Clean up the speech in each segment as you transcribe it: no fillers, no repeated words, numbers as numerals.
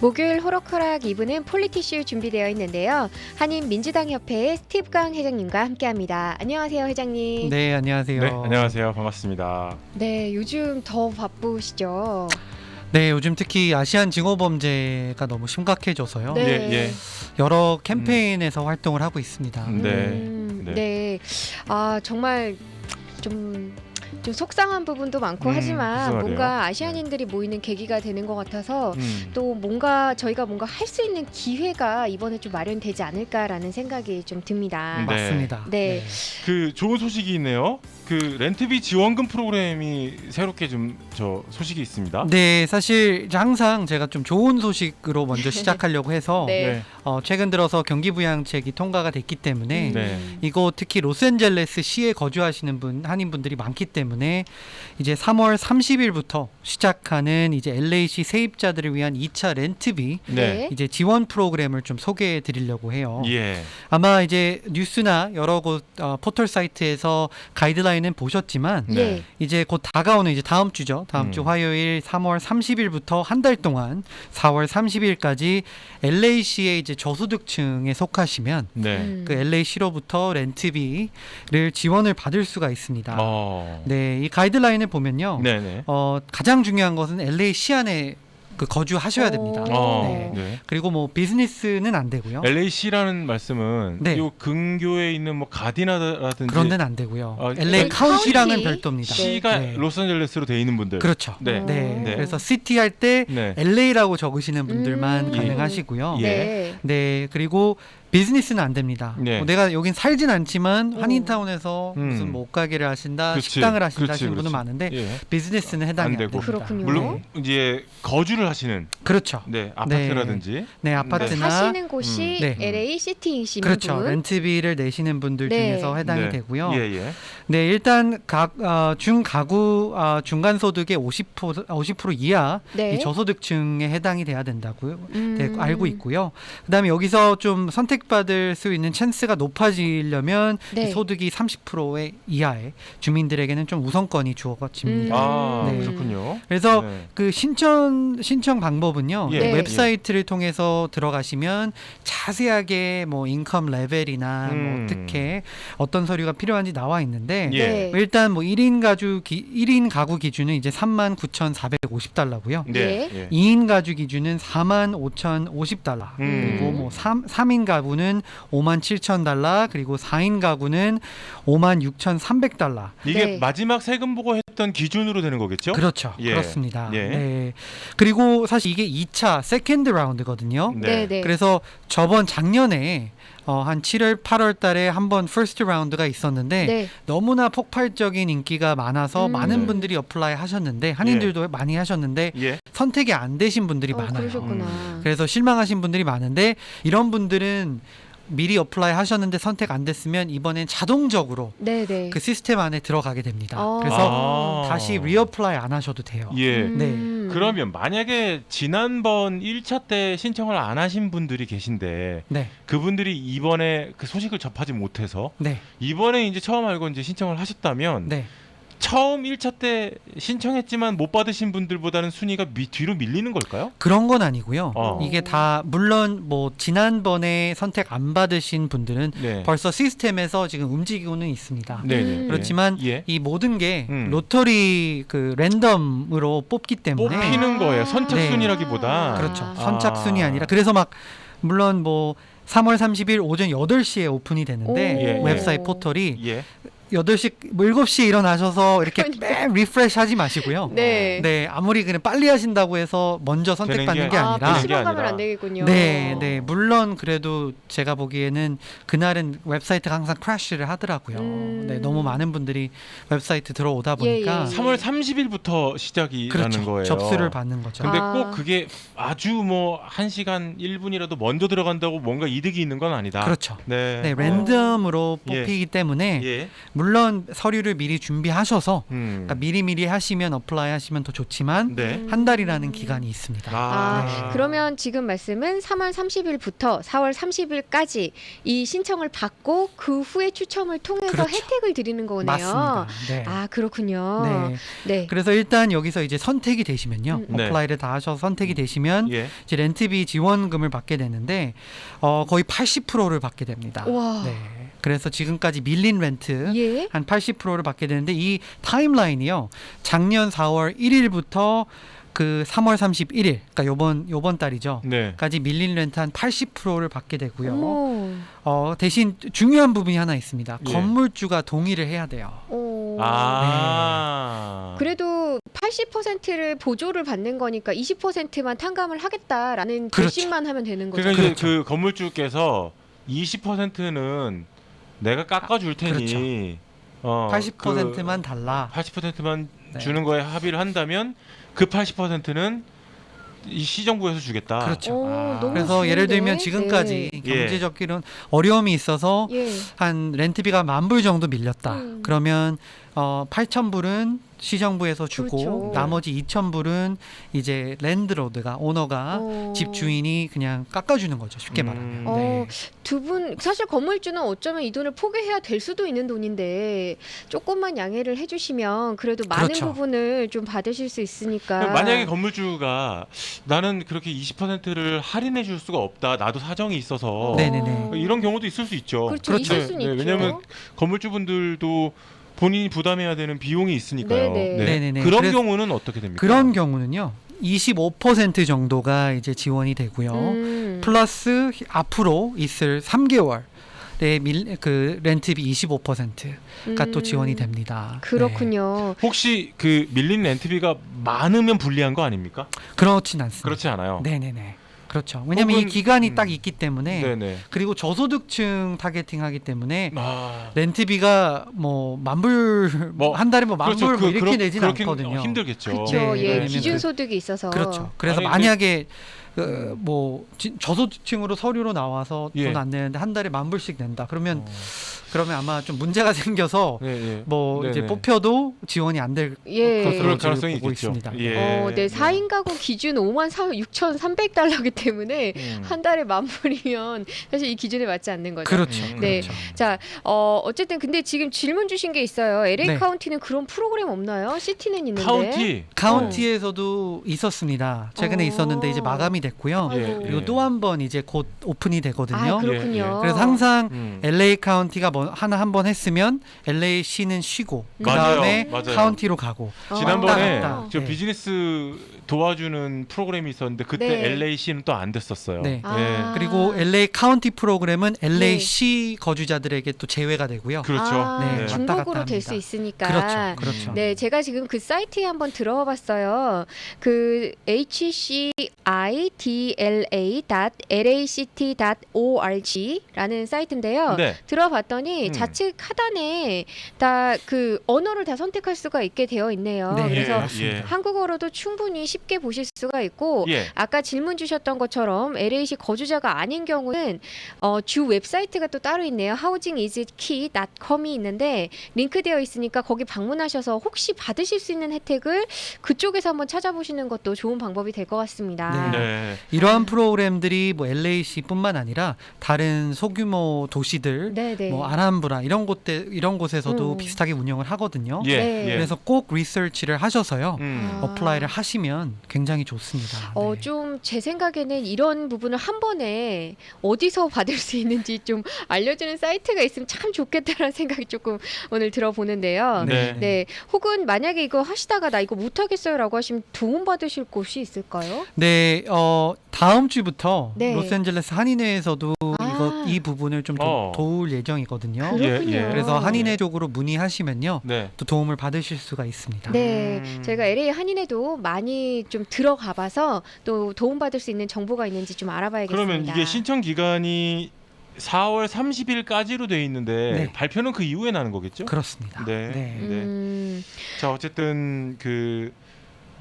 목요일 호로크락 2부는 폴리티슈 준비되어 있는데요. 한인민주당협회의 스티브 강 회장님과 함께합니다. 안녕하세요, 회장님. 네, 안녕하세요. 네, 안녕하세요. 반갑습니다. 네, 요즘 더 바쁘시죠? 네, 요즘 특히 아시안 징후범죄가 너무 심각해져서요. 네. 예. 여러 캠페인에서 활동을 하고 있습니다. 네. 네. 아, 정말 좀 속상한 부분도 많고 하지만 무슨 말이에요? 뭔가 아시안인들이 모이는 계기가 되는 것 같아서 또 저희가 뭔가 할 수 있는 기회가 이번에 좀 마련되지 않을까라는 생각이 좀 듭니다. 네. 맞습니다. 네. 그 좋은 소식이 있네요. 그 렌트비 지원금 프로그램이 새롭게 좀 소식이 있습니다. 네, 사실 이제 항상 제가 좀 좋은 소식으로 먼저 시작하려고 해서 네. 최근 들어서 경기부양책이 통과가 됐기 때문에 네. 이곳 특히 로스앤젤레스 시에 거주하시는 한인분들이 많기 때문에 이제 3월 30일부터 시작하는 이제 LA시 세입자들을 위한 2차 렌트비 네. 이제 지원 프로그램을 좀 소개해 드리려고 해요. 예. 아마 이제 뉴스나 여러 곳 포털 사이트에서 가이드라인은 보셨지만 네. 이제 곧 다가오는 이제 다음 주죠. 다음 주 화요일 3월 30일부터 한 달 동안 4월 30일까지 LA시의 이제 저소득층에 속하시면 네. 그 LA시로부터 렌트비를 지원을 받을 수가 있습니다. 네, 이 가이드라인을 보면요. 네네. 가장 중요한 것은 LA시 안에 그 거주하셔야 됩니다. 네. 네. 그리고 뭐 비즈니스는 안 되고요. LA시라는 말씀은 네. 요 근교에 있는 뭐 가디나라든지 그런 데는 안 되고요. LA LA 카운티랑은 카운티? 별도입니다. 시가 네. 로스앤젤레스로 돼 있는 분들. 그렇죠. 네. 네. 네. 그래서 시티 할 때 네. LA라고 적으시는 분들만 예. 가능하시고요. 예. 네. 네, 그리고 비즈니스는 안 됩니다. 네. 내가 여긴 살진 않지만 한인타운에서 무슨 뭐 옷가게를 하신다, 그렇지. 식당을 하신다 그렇지, 하시는 분은 그렇지. 많은데 예. 비즈니스는 해당이 안 안 되고. 됩니다. 그렇군요. 물론 이제 거주를 하시는 그렇죠. 네, 아파트라든지 네, 아파트나 사시는 곳이 네. LA 시티이시는 그렇죠. 분. 렌트비를 내시는 분들 네. 중에서 해당이 네. 되고요. 예, 예. 네, 일단 중가구 중간 소득의 50% 이하 네. 이 저소득층에 해당이 돼야 된다고요. 네, 음. 알고 있고요. 그다음에 여기서 좀 선택받을 수 있는 찬스가 높아지려면 네. 이 소득이 30%의 이하의 주민들에게는 좀 우선권이 주어집니다. 네. 그렇군요. 그래서 네. 그 신청 방법은요. 예. 네. 웹사이트를 통해서 들어가시면 자세하게 뭐 인컴 레벨이나 뭐 어떻게 어떤 서류가 필요한지 나와 있는데 예. 네. 일단 뭐 1인 가구 기준은 이제 39,450달러고요. 네. 예. 예. 2인 가구 기준은 45,050달러. 그리고 뭐 3인 가구는 57,000달러, 그리고 4인 가구는 56,300달러. 이게 네. 마지막 세금 보고 했던 기준으로 되는 거겠죠? 그렇죠. 예. 그렇습니다. 예. 네. 그리고 사실 이게 2차 세컨드 라운드거든요. 네. 네. 그래서 작년에 한 7월, 8월 달에 한번 퍼스트 라운드가 있었는데 네. 너무나 폭발적인 인기가 많아서 많은 분들이 어플라이 하셨는데 한인들도 많이 하셨는데 예. 선택이 안 되신 분들이 많아요. 그러셨구나. 그래서 실망하신 분들이 많은데 이런 분들은 미리 어플라이 하셨는데 선택 안 됐으면 이번엔 자동적으로 네네. 그 시스템 안에 들어가게 됩니다. 아. 그래서 다시 리어플라이 안 하셔도 돼요. 예. 네. 그러면 만약에 지난번 1차 때 신청을 안 하신 분들이 계신데 네. 그분들이 이번에 그 소식을 접하지 못해서 네. 이번에 이제 처음 알고 이제 신청을 하셨다면 네. 처음 1차 때 신청했지만 못 받으신 분들보다는 순위가 뒤로 밀리는 걸까요? 그런 건 아니고요. 어. 이게 다 물론 뭐 지난번에 선택 안 받으신 분들은 네. 벌써 시스템에서 지금 움직이고는 있습니다. 네네. 그렇지만 예. 이 모든 게 음. 로터리 그 랜덤으로 뽑기 때문에 뽑히는 거예요. 선착순이라기보다. 그렇죠. 아. 선착순이 아니라 그래서 막 물론 뭐 3월 30일 오전 8시에 오픈이 되는데 예, 예. 웹사이트 포털이 예. 8시, 뭐 7시에 일어나셔서 이렇게 그러니까. 매 리프레시 하지 마시고요. 네. 네, 아무리 그냥 빨리 하신다고 해서 먼저 선택받는 게 아니라 PC방 가면 아니라. 안 되겠군요. 네, 네. 물론 그래도 제가 보기에는 그날은 웨브사이트가 항상 크래쉬를 하더라고요. 네, 너무 많은 분들이 웹사이트 들어오다 보니까 예. 3월 30일부터 시작이라는 그렇죠. 거예요. 접수를 받는 거죠. 근데 아. 꼭 그게 아주 뭐 1시간 1분이라도 먼저 들어간다고 뭔가 이득이 있는 건 아니다. 그렇죠. 네. 네, 랜덤으로 예. 뽑히기 때문에 예. 물론 서류를 미리 준비하셔서 음. 그러니까 미리미리 하시면 어플라이 하시면 더 좋지만 네. 한 달이라는 기간이 있습니다. 아, 그러면 지금 말씀은 3월 30일부터 4월 30일까지 이 신청을 받고 그 후에 추첨을 통해서 그렇죠. 혜택을 드리는 거네요. 맞습니다. 네. 아, 그렇군요. 네. 네. 그래서 일단 여기서 이제 선택이 되시면요. 네. 어플라이를 다 하셔서 선택이 되시면 예. 이제 렌트비 지원금을 받게 되는데 거의 80%를 받게 됩니다. 와. 네. 그래서 지금까지 밀린 렌트 예. 한 80%를 받게 되는데 이 타임라인이요. 작년 4월 1일부터 그 3월 31일, 그러니까 요번 달이죠. 네. 까지 밀린 렌트 한 80%를 받게 되고요. 어머. 대신 중요한 부분이 하나 있습니다. 예. 건물주가 동의를 해야 돼요. 오. 아. 그래도 80%를 보조를 받는 거니까 20%만 탕감을 하겠다라는 그렇죠. 결심만 하면 되는 거죠. 그러니까 그렇죠. 이제 그 건물주께서 20%는 내가 깎아줄 테니 80%만 달라. 80%만 네. 주는 거에 합의를 한다면 그 80%는 이 시정부에서 주겠다. 그렇죠. 오, 너무 그래서 좋은데? 예를 들면 지금까지 네. 경제적 이런 어려움이 있어서 예. 한 렌트비가 10,000불 정도 밀렸다. 음. 그러면 8,000불은 시정부에서 주고 그렇죠. 나머지 2,000불은 이제 랜드로드가 오너가 집 주인이 그냥 깎아주는 거죠. 쉽게 말하면. 어, 네. 두 분 사실 건물주는 어쩌면 이 돈을 포기해야 될 수도 있는 돈인데 조금만 양해를 해주시면 그래도 많은 그렇죠. 부분을 좀 받으실 수 있으니까. 만약에 건물주가 나는 그렇게 20%를 할인해 줄 수가 없다. 나도 사정이 있어서 네네네. 이런 경우도 있을 수 있죠. 그렇죠. 그렇죠. 있을 수는 있죠. 왜냐하면 건물주분들도 본인이 부담해야 되는 비용이 있으니까요. 네네. 네네네. 그런 그래서 경우는 어떻게 됩니까? 그런 경우는요. 25% 정도가 이제 지원이 되고요. 플러스 앞으로 있을 3개월의 그 렌트비 25%가 또 지원이 됩니다. 그렇군요. 혹시 그 밀린 렌트비가 많으면 불리한 거 아닙니까? 네. 그렇진 않습니다. 그렇지 않아요. 네네네. 그렇죠. 왜냐하면 혹은- 이 기간이 딱 있기 때문에 네네. 그리고 저소득층 타겟팅하기 때문에 아, 렌트비가 뭐 10,000불 뭐, 한 달에 뭐 10,000불 그렇죠. 뭐 이렇게 그렇- 내진 그렇긴 않거든요. 힘들겠죠. 그렇죠. 네, 예, 왜냐면 기준 그- 소득이 있어서. 그렇죠. 그래서 아니, 만약에 저소득층으로 서류로 나와서 예. 돈 안 내는데 한 달에 10,000불씩 낸다. 그러면 아마 좀 문제가 생겨서 네, 네. 뭐 이제 네네. 뽑혀도 지원이 안 될 예. 것으로 그럴 가능성이 보고 있겠죠. 있습니다. 예. 네, 4인 가구 기준 54,300달러이기 때문에 한 달에 10,000불이면 사실 이 기준에 맞지 않는 거죠. 그렇죠. 네. 그렇죠. 자, 어쨌든 근데 지금 질문 주신 게 있어요. LA 네. 카운티는 그런 프로그램 없나요? 시티는 있는데. 카운티. 카운티에서도 있었습니다. 최근에 있었는데 이제 마감이 됐고요. 예, 아이고. 그리고 또 한 번 이제 곧 오픈이 되거든요. 아, 그렇군요. 예, 예. 그래서 항상 음. LA 카운티가 뭐 하나 한 번 했으면 LA 시는 쉬고 그 맞아요. 다음에 맞아요. 카운티로 가고. 지난번에 왔다 갔다. 저 네. 비즈니스 도와주는 프로그램이 있었는데 그때 네. LAC는 또 안 됐었어요. 네. 아. 그리고 LA 카운티 프로그램은 LA 네. 시 거주자들에게 또 제외가 되고요. 그렇죠. 아, 네. 왔다 중복으로 갔다 될 수 합니다. 있으니까. 그렇죠. 그렇죠. 네, 제가 지금 그 사이트에 한번 들어와 봤어요. 그 hcidla.lact.org라는 사이트인데요. 네. 들어봤더니 좌측 하단에 다 그 언어를 다 선택할 수가 있게 되어 있네요. 네, 그래서 맞습니다. 한국어로도 충분히 쉽게 보실 수가 있고 예. 아까 질문 주셨던 것처럼 LA시 거주자가 아닌 경우는 주 웹사이트가 또 따로 있네요. housingiskey.com이 있는데 링크되어 있으니까 거기 방문하셔서 혹시 받으실 수 있는 혜택을 그쪽에서 한번 찾아보시는 것도 좋은 방법이 될 것 같습니다. 네. 네. 이러한 프로그램들이 뭐 LA시뿐만 아니라 다른 소규모 도시들 네네. 뭐 아람브라 이런 곳에서도 음. 비슷하게 운영을 하거든요. 예. 네. 예. 그래서 꼭 리서치를 하셔서요. 음. 아. 어플라이를 하시면 굉장히 좋습니다. 네. 좀 제 생각에는 이런 부분을 한 번에 어디서 받을 수 있는지 좀 알려주는 사이트가 있으면 참 좋겠다라는 생각이 조금 오늘 들어보는데요. 네. 네. 혹은 만약에 이거 하시다가 나 이거 못하겠어요라고 하시면 도움 받으실 곳이 있을까요? 네, 다음 주부터 네. 로스앤젤레스 한인회에서도 아. 이 부분을 좀 도울 예정이거든요. 그렇군요. 예, 예. 그래서 한인회 쪽으로 문의하시면요, 네. 또 도움을 받으실 수가 있습니다. 네, 음. 저희가 LA 한인회도 많이 좀 들어가봐서 또 도움받을 수 있는 정보가 있는지 좀 알아봐야겠습니다. 그러면 이게 신청 기간이 4월 30일까지로 돼 있는데 네. 발표는 그 이후에 나는 거겠죠? 그렇습니다. 네. 네. 네. 자, 어쨌든 그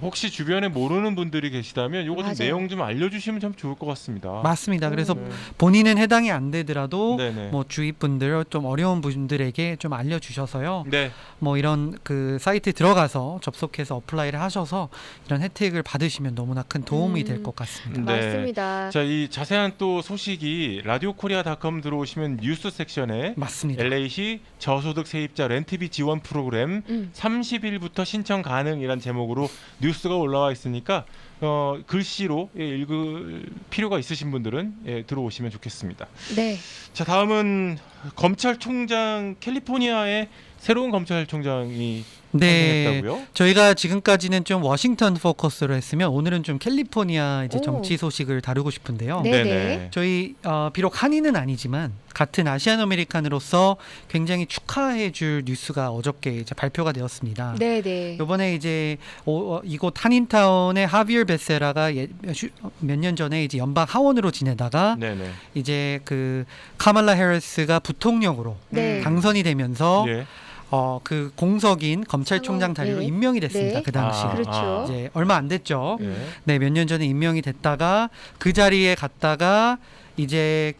혹시 주변에 모르는 분들이 계시다면 요거 좀 맞아요. 내용 좀 알려주시면 참 좋을 것 같습니다. 맞습니다. 그래서 네. 본인은 해당이 안 되더라도 네네. 뭐 주위 분들 좀 어려운 분들에게 좀 알려주셔서요. 네. 뭐 이런 그 사이트에 들어가서 접속해서 어플라이를 하셔서 이런 혜택을 받으시면 너무나 큰 도움이 될 것 같습니다. 네. 맞습니다. 자, 이 자세한 또 소식이 라디오코리아닷컴 들어오시면 뉴스 섹션에 맞습니다. LA시 저소득 세입자 렌트비 지원 프로그램 30일부터 신청 가능이란 제목으로 뉴스가 올라와 있으니까 글씨로 읽을 필요가 있으신 분들은 들어오시면 좋겠습니다. 네. 자, 다음은 검찰총장 캘리포니아의 새로운 검찰총장이 네. 탄생했다고요? 저희가 지금까지는 좀 워싱턴 포커스로 했으면 오늘은 좀 캘리포니아 이제 오. 정치 소식을 다루고 싶은데요. 네. 네네. 저희 비록 한인은 아니지만 같은 아시안 아메리칸으로서 굉장히 축하해줄 뉴스가 어저께 이제 발표가 되었습니다. 네네. 이번에 이제 이곳 한인타운의 하비얼 베세라가 몇 년 전에 이제 연방 하원으로 지내다가 네네. 이제 그 카말라 해리스가 부통령으로 네. 당선이 되면서 예. 그 공석인 검찰총장 자리로 네. 임명이 됐습니다. 네. 그 당시. 그렇죠. 이제 얼마 안 됐죠. 예. 네, 몇 년 전에 임명이 됐다가 그 자리에 갔다가 이제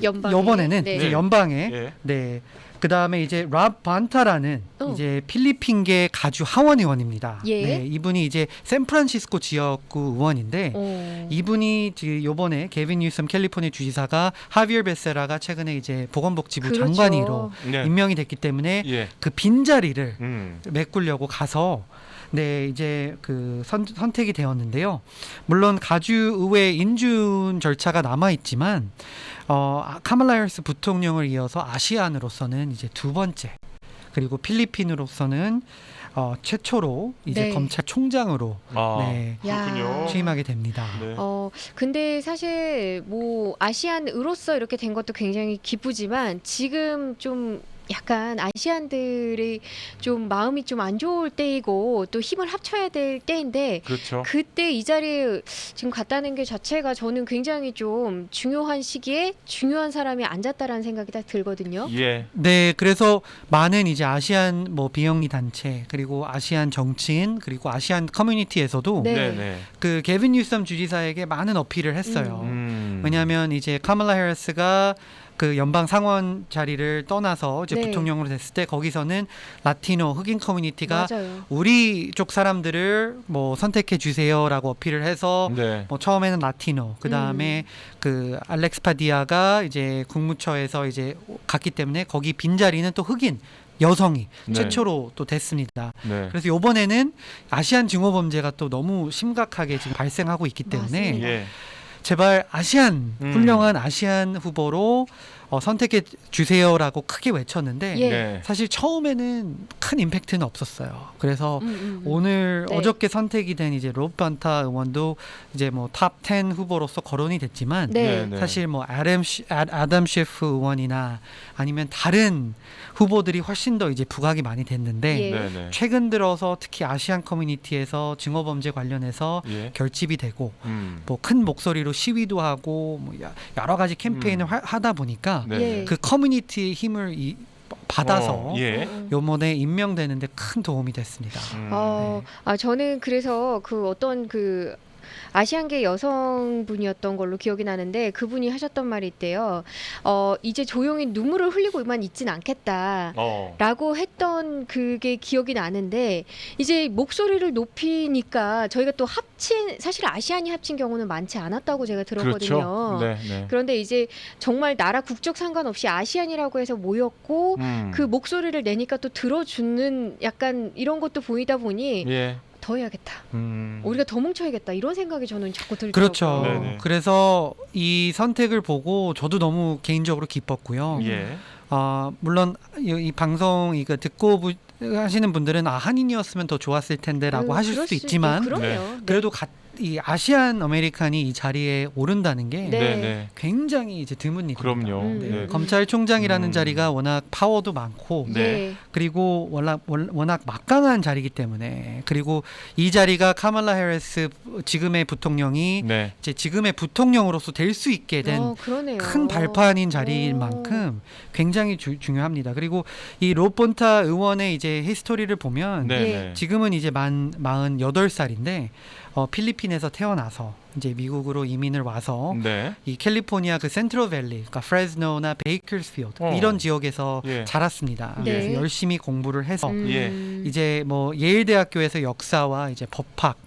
연방에. 이번에는 네. 이제 네. 연방에 예. 네. 그다음에 이제 랍 반타라는 이제 필리핀계 가주 하원 의원입니다. 예. 네, 이분이 이제 샌프란시스코 지역구 의원인데 이분이 지금 요번에 게빈 뉴섬 캘리포니아 주지사가 하비얼 베세라가 최근에 이제 보건복지부 그렇죠. 장관으로 네. 임명이 됐기 때문에 예. 그 빈자리를 음. 메꾸려고 가서 네 이제 그 선택이 되었는데요. 물론 가주 의회 인준 절차가 남아 있지만 카말라 해리스 부통령을 이어서 아시안으로서는 이제 두 번째 그리고 필리핀으로서는 최초로 이제 네. 검찰총장으로 네, 그렇군요. 취임하게 됩니다. 네. 근데 사실 뭐 아시안으로서 이렇게 된 것도 굉장히 기쁘지만 지금 좀 약간 아시안들이 좀 마음이 좀 안 좋을 때이고 또 힘을 합쳐야 될 때인데 그렇죠. 그때 이 자리에 지금 갔다는 게 자체가 저는 굉장히 좀 중요한 시기에 중요한 사람이 앉았다라는 생각이 딱 들거든요. 예. 네, 그래서 많은 이제 아시안 뭐 비영리 단체 그리고 아시안 정치인 그리고 아시안 커뮤니티에서도 네. 네네. 그 게빈 뉴섬 주지사에게 많은 어필을 했어요. 왜냐하면 이제 카말라 해리스가 그 연방 상원 자리를 떠나서 이제 네. 부통령으로 됐을 때 거기서는 라티노 흑인 커뮤니티가 맞아요. 우리 쪽 사람들을 뭐 선택해 주세요라고 어필을 해서 네. 뭐 처음에는 라티노 그 다음에 그 알렉스 파디아가 이제 국무처에서 이제 갔기 때문에 거기 빈자리는 또 흑인 여성이 네. 최초로 또 됐습니다. 네. 그래서 이번에는 아시안 증오 범죄가 또 너무 심각하게 지금 발생하고 있기 때문에 맞습니다. 예. 제발 아시안 음. 훌륭한 아시안 후보로 선택해 주세요라고 크게 외쳤는데 예. 네. 사실 처음에는 큰 임팩트는 없었어요. 그래서 오늘 네. 어저께 선택이 된 이제 롭 반타 의원도 이제 뭐 탑 10 후보로서 거론이 됐지만 네. 네. 사실 뭐 아담 셰프 의원이나 아니면 다른 후보들이 훨씬 더 이제 부각이 많이 됐는데 예. 네. 네. 최근 들어서 특히 아시안 커뮤니티에서 증오 범죄 관련해서 예. 결집이 되고 음. 뭐 큰 목소리로 시위도 하고 뭐 여러 가지 캠페인을 하다 보니까 네. 예. 그 커뮤니티의 힘을 받아서 예. 요번에 임명되는데 큰 도움이 됐습니다. 저는 그래서 그 어떤 그 아시안계 여성분이었던 걸로 기억이 나는데 그분이 하셨던 말이 있대요. 이제 조용히 눈물을 흘리고만 있진 않겠다. 라고 했던 그게 기억이 나는데 이제 목소리를 높이니까 저희가 또 사실 아시안이 합친 경우는 많지 않았다고 제가 들었거든요. 그렇죠. 네. 네. 그런데 이제 정말 나라 국적 상관없이 아시안이라고 해서 모였고 그 목소리를 내니까 또 들어주는 약간 이런 것도 보이다 보니 예. 더 해야겠다. 우리가 더 뭉쳐야겠다. 이런 생각이 저는 자꾸 들더라고요. 그렇죠. 네네. 그래서 이 선택을 보고 저도 너무 개인적으로 기뻤고요. 예. 물론 이 방송 이거 듣고 하시는 분들은 한인이었으면 더 좋았을 텐데라고 하실 수도 있지만 그럼요. 네. 그래도 이 아시안 아메리칸이 이 자리에 오른다는 게 네. 네. 굉장히 이제 드문 일입니다. 그럼요. 네. 네. 검찰총장이라는 음. 자리가 워낙 파워도 많고 네. 그리고 워낙 막강한 자리이기 때문에 그리고 이 자리가 카말라 해리스 지금의 부통령이 네. 이제 지금의 부통령으로서 될 수 있게 된 그러네요. 큰 발판인 자리인 오. 만큼 굉장히 중요합니다. 그리고 이 로폰타 의원의 이제 히스토리를 보면 네. 예. 네. 지금은 이제 48살인데 필리핀에서 태어나서 이제 미국으로 이민을 와서 네. 이 캘리포니아 그 센트럴 밸리, 그러니까 프레스노나 베이커스필드 이런 지역에서 예. 자랐습니다. 네. 그래서 열심히 공부를 해서 이제 뭐 예일 대학교에서 역사와 이제 법학,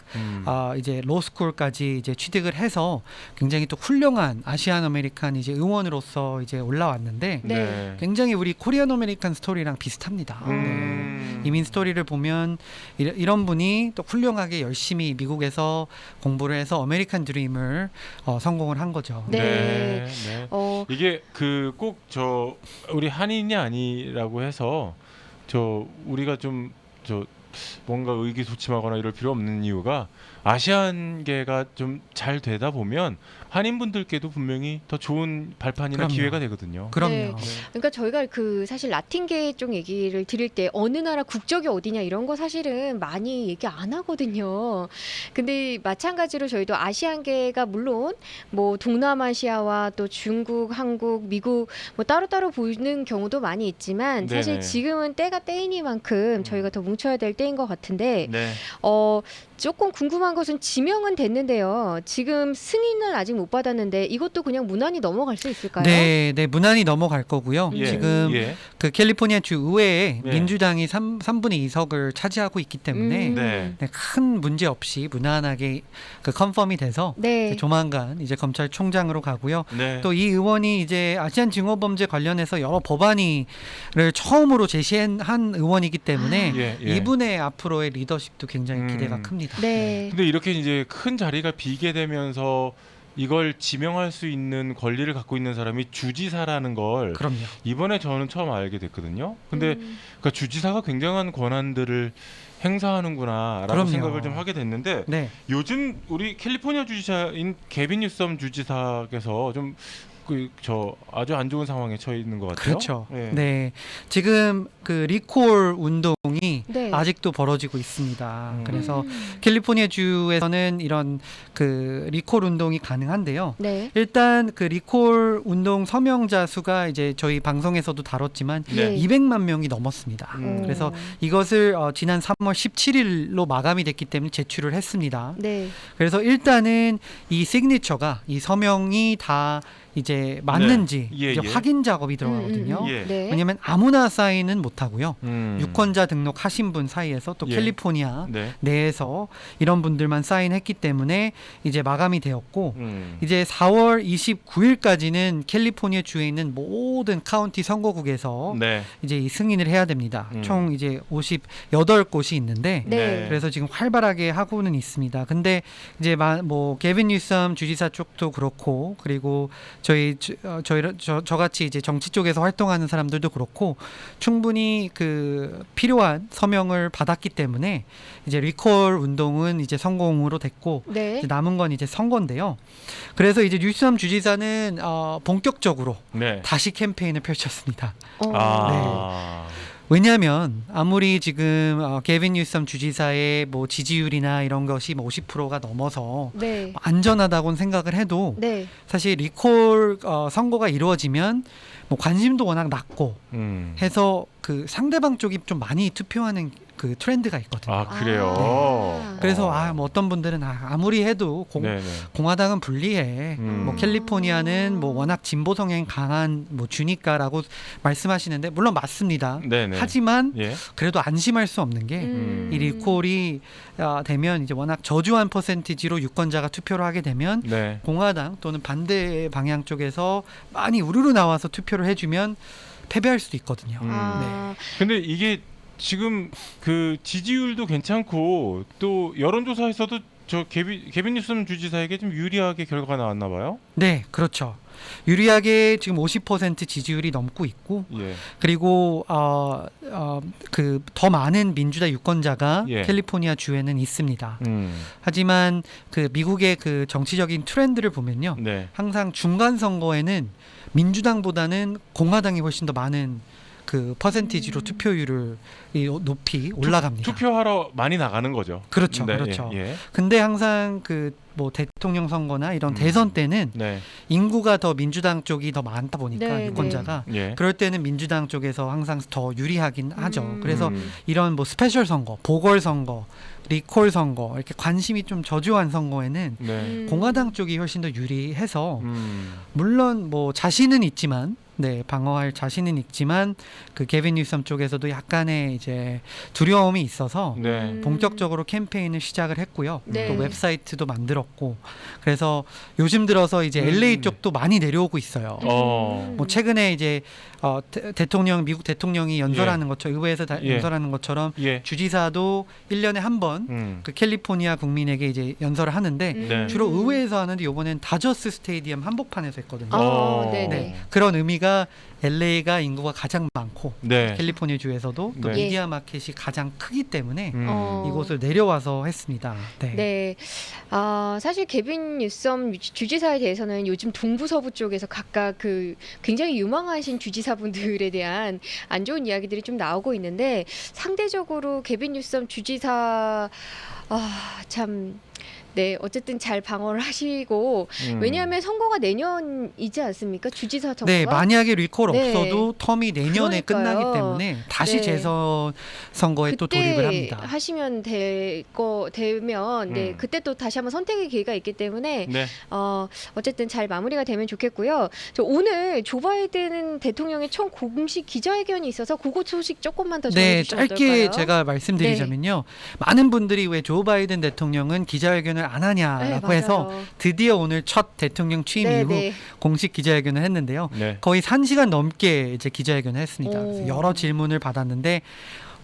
이제 로스쿨까지 이제 취득을 해서 굉장히 또 훌륭한 아시안 아메리칸 이제 의원으로서 이제 올라왔는데 네. 굉장히 우리 코리안 아메리칸 스토리랑 비슷합니다. 네. 이민 스토리를 보면 이런 분이 또 훌륭하게 열심히 미국에서 공부를 해서 아메리칸 드림을 성공을 한 거죠. 네. 네. 네. 이게 그 꼭 저 우리 한인이 아니라고 해서 저 우리가 좀 저 뭔가 의기소침하거나 이럴 필요 없는 이유가 아시안계가 좀 잘 되다 보면 한인분들께도 분명히 더 좋은 발판이나 그럼요. 기회가 되거든요. 그럼요. 네. 그러니까 저희가 그 사실 라틴계 쪽 얘기를 드릴 때 어느 나라 국적이 어디냐 이런 거 사실은 많이 얘기 안 하거든요. 근데 마찬가지로 저희도 아시안계가 물론 뭐 동남아시아와 또 중국, 한국, 미국 뭐 따로따로 보이는 경우도 많이 있지만 사실 네네. 지금은 때가 때이니만큼 저희가 더 뭉쳐야 될 때인 것 같은데 네. 조금 궁금한 것은 지명은 됐는데요. 지금 승인을 아직 못 받았는데 이것도 그냥 무난히 넘어갈 수 있을까요? 네, 무난히 넘어갈 거고요. 예. 지금 예. 그 캘리포니아 주 의회에 네. 민주당이 3분의 2석을 차지하고 있기 때문에 네. 네, 큰 문제 없이 무난하게 그 컨펌이 돼서 네. 이제 조만간 이제 검찰총장으로 가고요. 네. 또 이 의원이 이제 아시안 증오범죄 관련해서 여러 법안을 처음으로 제시한 의원이기 때문에 예, 예. 이분의 앞으로의 리더십도 굉장히 기대가 큽니다. 네. 근데 이렇게 이제 큰 자리가 비게 되면서 이걸 지명할 수 있는 권리를 갖고 있는 사람이 주지사라는 걸 그럼요. 이번에 저는 처음 알게 됐거든요. 근데 그러니까 주지사가 굉장한 권한들을 행사하는구나라고 그럼요. 생각을 좀 하게 됐는데 네. 요즘 우리 캘리포니아 주지사인 게빈 뉴섬 주지사께서 좀 저 아주 안 좋은 상황에 처해 있는 것 같아요. 그렇죠. 네. 네. 지금 그 리콜 운동이 네. 아직도 벌어지고 있습니다. 그래서 캘리포니아 주에서는 이런 그 리콜 운동이 가능한데요. 네. 일단 그 리콜 운동 서명자 수가 이제 저희 방송에서도 다뤘지만 네. 200만 명이 넘었습니다. 그래서 이것을 지난 3월 17일로 마감이 됐기 때문에 제출을 했습니다. 네. 그래서 일단은 이 시그니처가 이 서명이 다 이제 맞는지 네. 예, 이제 예. 확인 작업이 들어가거든요. 예. 네. 왜냐하면 아무나 사인은 못 하고요. 음. 유권자 등록하신 분 사이에서 또 예. 캘리포니아 네. 내에서 이런 분들만 사인했기 때문에 이제 마감이 되었고 음. 이제 4월 29일까지는 캘리포니아 주에 있는 모든 카운티 선거국에서 네. 이제 이 승인을 해야 됩니다. 음. 총 이제 58곳이 있는데 네. 그래서 지금 활발하게 하고는 있습니다. 근데 이제 뭐 게빈 뉴섬 주지사 쪽도 그렇고 그리고 저같이 이제 정치 쪽에서 활동하는 사람들도 그렇고 충분히 그 필요한 서명을 받았기 때문에 이제 리콜 운동은 이제 성공으로 됐고 네. 이제 남은 건 이제 선거인데요. 그래서 이제 뉴섬 주지사는 본격적으로 네. 다시 캠페인을 펼쳤습니다. 아. 왜냐하면 아무리 지금 게빈 뉴섬 주지사의 뭐 지지율이나 이런 것이 50%가 넘어서 네. 안전하다고는 생각을 해도 네. 사실 리콜 선거가 이루어지면 뭐 관심도 워낙 낮고 해서 그 상대방 쪽이 좀 많이 투표하는 그 트렌드가 있거든요. 아, 그래요. 아. 그래서 뭐 어떤 분들은 아무리 해도 네네. 공화당은 불리해. 뭐 캘리포니아는 뭐 워낙 진보 성향이 강한 뭐 주니까라고 말씀하시는데 물론 맞습니다. 네네. 하지만 예. 그래도 안심할 수 없는 게 이 리콜이 되면 이제 워낙 저조한 퍼센티지로 유권자가 투표를 하게 되면 네. 공화당 또는 반대 방향 쪽에서 많이 우르르 나와서 투표를 해주면 패배할 수도 있거든요. 아. 근데 이게 지금 그 지지율도 괜찮고 또 여론조사에서도 저 개빈 뉴섬 주지사에게 좀 유리하게 결과가 나왔나 봐요. 네, 그렇죠. 유리하게 지금 50% 지지율이 넘고 있고, 예. 그리고 그 더 많은 민주당 유권자가 예. 캘리포니아 주에는 있습니다. 하지만 그 미국의 그 정치적인 트렌드를 보면요, 네. 항상 중간 선거에는 민주당보다는 공화당이 훨씬 더 많은 그 퍼센티지로 투표율을 높이 올라갑니다. 투표하러 많이 나가는 거죠. 그렇죠, 네, 그렇죠. 예. 근데 항상 그 뭐 대통령 선거나 이런 대선 때는 네. 인구가 더 민주당 쪽이 더 많다 보니까 네, 유권자가 예. 그럴 때는 민주당 쪽에서 항상 더 유리하긴 하죠. 그래서 음. 이런 뭐 스페셜 선거, 보궐 선거, 리콜 선거 이렇게 관심이 좀 저조한 선거에는 네. 공화당 쪽이 훨씬 더 유리해서 음. 물론 뭐 자신은 있지만 네, 방어할 자신은 있지만 그 개빈 뉴섬 쪽에서도 약간의 이제 두려움이 있어서 네. 본격적으로 캠페인을 시작을 했고요. 네. 또 웹사이트도 만들었고 그래서 요즘 들어서 이제 LA 쪽도 많이 내려오고 있어요. 뭐 최근에 이제 대통령 미국 대통령이 연설하는 것처럼 의회에서 예. 연설하는 것처럼 예. 주지사도 1년에 한 번 그 캘리포니아 국민에게 이제 연설을 하는데 네. 주로 의회에서 하는데 이번엔 다저스 스테디엄 한복판에서 했거든요. 네네. 네. 그런 의미가 LA가 인구가 가장 많고 네. 캘리포니아 주에서도 또 네. 미디어 마켓이 가장 크기 때문에 어. 이곳을 내려와서 했습니다. 네. 네. 사실 개빈 뉴섬 주지사에 대해서는 요즘 동부 서부 쪽에서 각각 그 굉장히 유망하신 주지사분들에 대한 안 좋은 이야기들이 좀 나오고 있는데 상대적으로 개빈 뉴섬 주지사 참 네, 어쨌든 잘 방어를 하시고 왜냐하면 선거가 내년이지 않습니까? 주지사 선거가. 네, 만약에 리콜 네. 없어도 텀이 내년에 그러니까요. 끝나기 때문에 다시 네. 재선 선거에 또 돌입을 합니다. 하시면 되면 네, 그때 또 다시 한번 선택의 기회가 있기 때문에 네. 어쨌든 잘 마무리가 되면 좋겠고요. 저 오늘 조 바이든 대통령의 첫 공식 기자회견이 있어서 그거 소식 조금만 더 네, 전해주시면 짧게 어떨까요? 제가 말씀드리자면요. 많은 분들이 왜 조 바이든 대통령은 기자회견을 안 하냐라고 네, 해서 맞아요. 드디어 오늘 첫 대통령 취임 네, 이후 네. 공식 기자회견을 했는데요. 네. 거의 1시간 넘게 이제 기자회견을 했습니다. 오. 그래서 여러 질문을 받았는데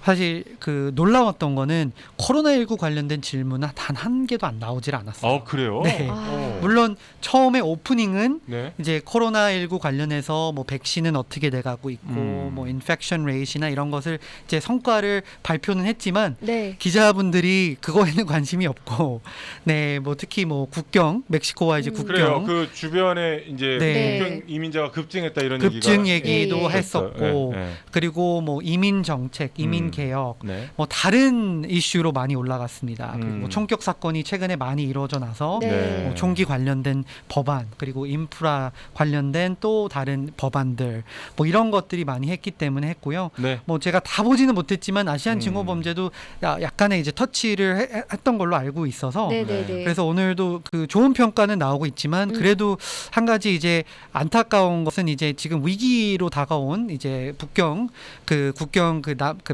사실 그 놀라웠던 거는 코로나19 관련된 질문은 단 한 개도 안 나오질 않았어요. 그래요? 네. 오. 물론 처음에 오프닝은 네. 이제 코로나19 관련해서 뭐 백신은 어떻게 돼가고 있고 뭐 인펙션 레이트나 이런 것을 이제 성과를 발표는 했지만 네. 기자분들이 그거에는 관심이 없고 네 뭐 특히 뭐 국경 멕시코와 이제 그래요. 국경 그 주변에 이제 네. 국경 이민자가 급증했다 이런 급증 얘기가 얘기도 예, 예. 했었고 네. 그리고 뭐 이민 정책, 이민 개혁 네. 뭐 다른 이슈로 많이 올라갔습니다. 그리고 뭐 음. 총격 사건이 최근에 많이 이루어져 나서 네. 뭐 총기 관련된 법안 그리고 인프라 관련된 또 다른 법안들 뭐 이런 것들이 많이 했기 때문에 했고요. 네. 뭐 제가 다 보지는 못했지만 아시안 증오 범죄도 약간의 이제 터치를 했던 걸로 알고 있어서 네네네. 그래서 오늘도 그 좋은 평가는 나오고 있지만 그래도 한 가지 이제 안타까운 것은 이제 지금 위기로 다가온 이제 국경 그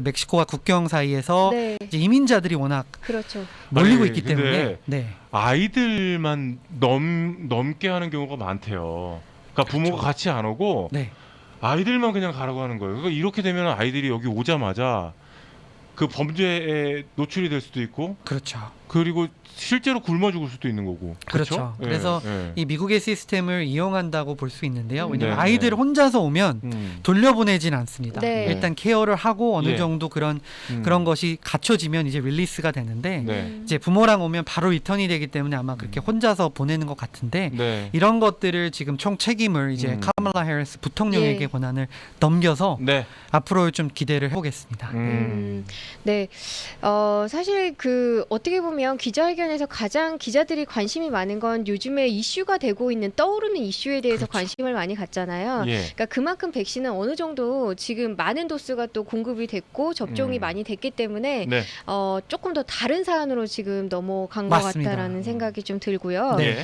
멕시코와 국경 사이에서 네. 이제 이민자들이 워낙 그렇죠. 몰리고 아니, 있기 근데 때문에 네. 아이들만 넘게 하는 경우가 많대요. 그러니까 부모가 그렇죠. 같이 안 오고 네. 아이들만 그냥 가라고 하는 거예요. 그러니까 이렇게 되면 아이들이 여기 오자마자 그 범죄에 노출이 될 수도 있고 그렇죠. 그리고 실제로 굶어 죽을 수도 있는 거고. 그렇죠. 예, 그래서 예. 이 미국의 시스템을 이용한다고 볼 수 있는데요. 왜냐하면 네, 아이들 네. 혼자서 오면 돌려보내진 않습니다. 네. 일단 케어를 하고 어느 예. 정도 그런 것이 갖춰지면 이제 릴리스가 되는데 네. 이제 부모랑 오면 바로 리턴이 되기 때문에 아마 그렇게 혼자서 보내는 것 같은데 네. 이런 것들을 지금 총 책임을 이제 카말라 해리스 부통령에게 예. 권한을 넘겨서 네. 앞으로 좀 기대를 해보겠습니다. 네. 사실 그 어떻게 보면 기자회견에서 가장 기자들이 관심이 많은 건 요즘에 이슈가 되고 있는 떠오르는 이슈에 대해서 그렇죠. 관심을 많이 갖잖아요. 예. 그러니까 그만큼 백신은 어느 정도 지금 많은 도수가 또 공급이 됐고 접종이 많이 됐기 때문에 네. 조금 더 다른 사안으로 지금 넘어간 것 맞습니다. 같다라는 생각이 좀 들고요. 네. 네.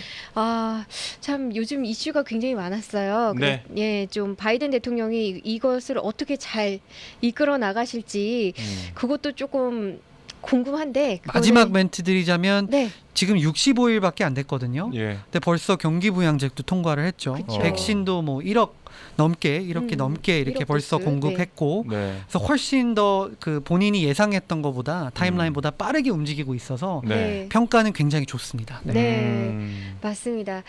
참 요즘 이슈가 굉장히 많았어요. 네. 예, 좀 바이든 대통령이 이것을 어떻게 잘 이끌어 나가실지 그것도 조금 궁금한데 그거는- 마지막 멘트 드리자면 네. 지금 65일밖에 안 됐거든요. 예. 근데 벌써 경기부양책도 통과를 했죠. 그쵸. 백신도 뭐 1억 넘게 이렇게 넘게 이렇게 1억 벌써 도스. 공급했고 네. 그래서 훨씬 더 그 본인이 예상했던 것보다 타임라인보다 빠르게 움직이고 있어서 네. 평가는 굉장히 좋습니다. 네. 네. 음. 맞습니다.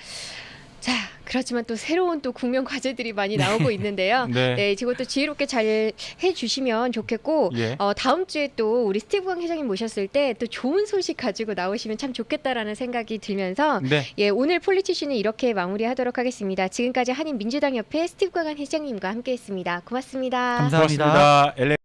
자, 그렇지만 또 새로운 또 국면 과제들이 많이 나오고 있는데요. 네. 네, 이것도 지혜롭게 잘 해주시면 좋겠고 예. 다음 주에 또 우리 스티브 강 회장님 모셨을 때 또 좋은 소식 가지고 나오시면 참 좋겠다라는 생각이 들면서 네. 예, 오늘 폴리티션은 이렇게 마무리하도록 하겠습니다. 지금까지 한인민주당 협회 스티브 강한 회장님과 함께했습니다. 고맙습니다. 감사합니다. 고맙습니다.